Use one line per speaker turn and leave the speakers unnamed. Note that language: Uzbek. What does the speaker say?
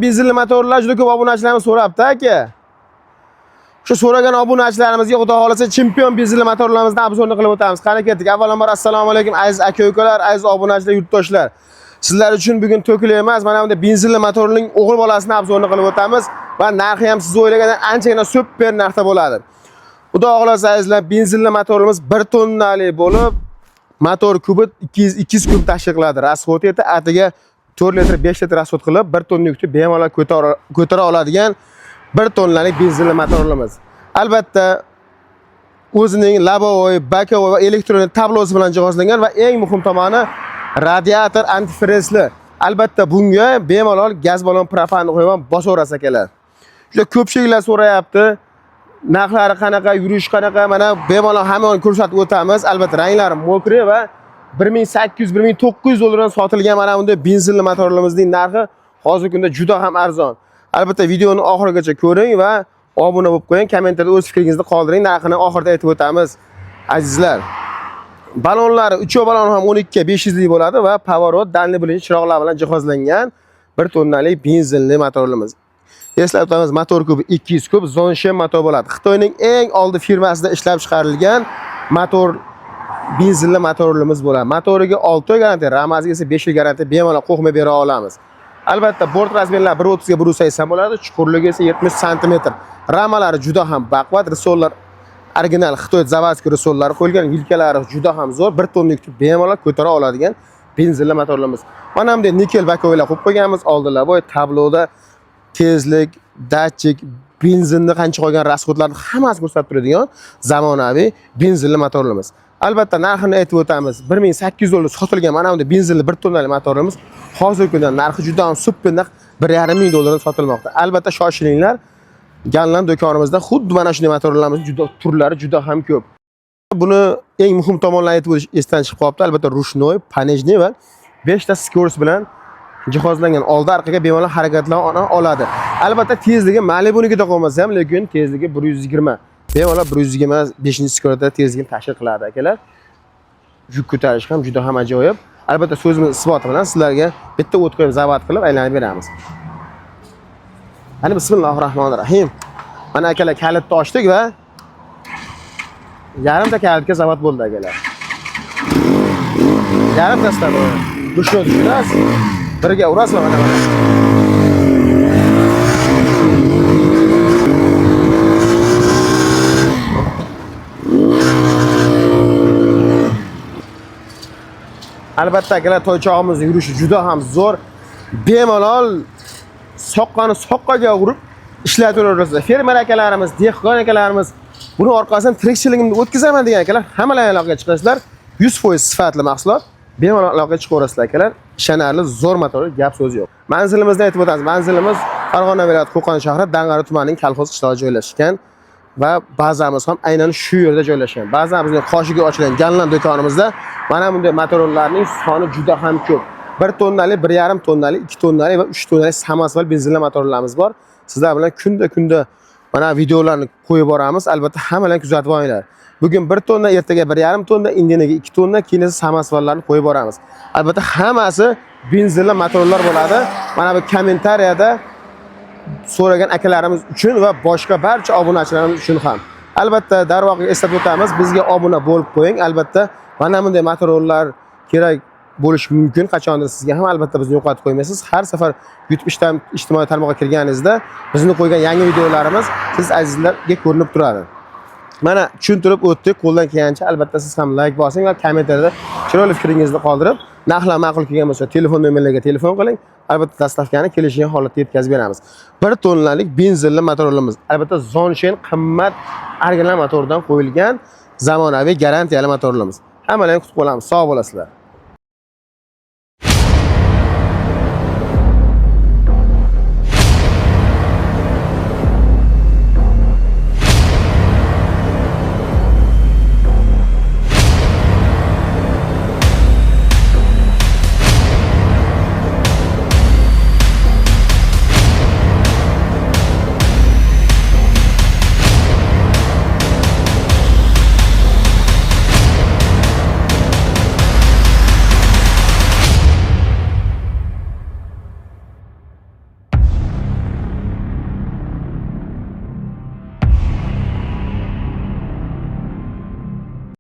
benzinli motorlar juda ko'p obunachilarimiz so'rabdi aka. Shu so'ragan obunachilarimizga xudo xolasa chempion benzinli motorlarimizni obzorni qilib o'tamiz. Qani ketdik. Avvalambor assalomu alaykum aziz aka-ukalar, aziz obunachilar, yurtdoshlar. Sizlar uchun bugun to'kili emas, mana bunday benzinli motorning o'g'il bolasini obzorni qilib o'tamiz va narxi ham siz o'ylagandan anchagina super narxda bo'ladi. Xudo xolasa azizlar, benzinli motorimiz 1 tonnali bo'lib, motor kubi 200 kub tashkil qiladi. Rasxod eti atiga 4 litr 5 litr rasxod qilib 1 tonna yukni bemalol ko'tara oladigan 1 tonnalik benzinli motorimiz. Albatta o'zining labovoy, bakovoy va elektronik tablosi bilan jihozlangan va eng muhim tomoni radiator antifrizli. Albatta bunga bemalol gaz balon propanni qo'yib ham bosaverasiz akalar. Juda ko'pchiliklar so'rayapti. Narxlari qanaqa, yurish qanaqa, mana bemalol hammani ko'rsatib o'tamiz. Albatta ranglari mokri va 1800-1900 dollardan sotilgan mana bunday benzinli motorlarimizning narxi hozirgi kunda juda ham arzon. Albatta videoni oxirigacha ko'ring va obuna bo'lib qo'ying, kommentarda o'z fikringizni qoldiring. Narxini oxirida aytib o'tamiz azizlar. Balonlari, uchoq balon ham 12 500 lik bo'ladi va pavorot, danli bilinchi chiroqlar bilan jihozlangan 1 tonnalik benzinli motorlarimiz. Eslatib o'tamiz, motor kubi 200 kub Zonshen motor bo'ladi. Xitoyning eng oldi firmasida ishlab chiqarilgan motor benzinli motorlarimiz bo'ladi. Motoriga 6 oy garantiya, ramaziga esa 5 yil garantiya bemalol qo'qma bera olamiz. Albatta bort razmerlari 130 ga 180 bo'ladi, chuqurligi esa 70 sm. Ramalari juda ham baquvvat, risollar original Xitoy zavodskiy risollari qo'yilgan, yelkalari juda ham zo'r, 1 tonna yukni bemalol ko'tara oladigan benzinli motorlarimiz. Mana bunday nikel bakovoylar qo'yib qo'yganmiz, oldinlar bo'y tabloda tezlik, datchik, benzinni qancha qolgan rasxodlarni hammasi ko'rsatib turadigan zamonaviy benzinli motorlarimiz. Albatta narxini aytib o'tamiz. 1800 dollar sotilgan mana bunday benzinli 1 tonnali motorlarimiz hozirgi kunda narxi juda ham super narx 1,5 dollardan sotilmoqda. Albatta shoshilinglar. Ganlan do'konimizda xuddi mana shunday motorlarimiz turlari juda ham ko'p. Buni eng muhim tomonlarini aytib o'tish esdan chiqib qolibdi. Albatta rushnoy, panejniy va 5 ta skors bilan jihozlangan, oldi orqaga bemalol harakatlana oladi. Albatta tezligi Malibu'nikida qolmasa ham, lekin tezligi 120. Bemalol 125-sekundda tezlikni tashkil qiladi akalar. Yuk ko'tarish ham juda ham ajoyib. Albatta so'zimiz isboti bilan sizlarga bitta o't qo'yib zavod qilib aylanib beramiz. Ana bismillahirrohmanirrohim. Mana akalar kalitni ochdik va yarimta kalitga zavod bo'ldi akalar. Yarimtasidan dushni tushirasiz. Birga urasizlar mana. Albatta akalar toychog'imizning yurishi juda ham zo'r. Bemalol soqqani soqqaga urib ishlatiraverasiz. Fermer akalarimiz, dehqon akalarimiz buni orqasidan tirikchiligimni o'tkazaman degan akalar hammalar aloqaga chiqasizlar. 100% sifatli mahsulot. Bemalol aloqaga chiqaverasizlar akalar. Ishonarli zo'r motor, gap so'z yo'q. Manzilimizni aytib o'tamiz. Manzilimiz Farg'ona viloyati Qo'qon shahri Dang'ara tumanining Kalxoz qishlog'ida joylashgan va bazamiz ham aynan shu yerda joylashgan. Bazamizning qoshiga ochilgan Ganlan do'konimizda mana bunday motorlarning soni juda ham ko'p. 1 tonnali, 1,5 tonnali, 2 tonnali va 3 tonnali samospal benzinli motorlarimiz bor. Sizlar bilan kunda mana videolarni qo'yib boramiz. Albatta hammalar kuzatib olinglar. Bugun 1 tonna, ertaga 1,5 tonna, indiniga 2 tonna, keyin esa samospallarni qo'yib boramiz. Albatta hammasi benzinli motorlar bo'ladi. Mana bu kommentariyada so'ragan akalarimiz uchun va boshqa barcha obunachilarimiz uchun ham. Albatta darvoqe eslatib o'tamiz, bizga obuna bo'lib qo'ying. Albatta mana bunday motorlar kerak bo'lishi mumkin. Qachondir sizga ham albatta bizni yo'qotib qo'ymaysiz. Har safar YouTube ijtimoiy tarmoqqa kirganingizda bizni qo'ygan yangi videolarimiz siz azizlarga ko'rinib turadi. Mana tushuntirib o'tdik. Qo'ldan kelgancha albatta siz ham like bosing va kommentariyada chiroyli fikringizni qoldirib, narxlar ma'qul kelgan bo'lsa telefon nomerlariga telefon qiling. Albatta dastavkani kelishgan holatda yetkazib beramiz. 1 tonnalik benzinli motorlarimiz. Albatta Zonshen qimmat original motordan qo'yilgan zamonaviy garantiyali motorlarimiz. Hammalarni kutib qolamiz. Sog' bo'lasizlar.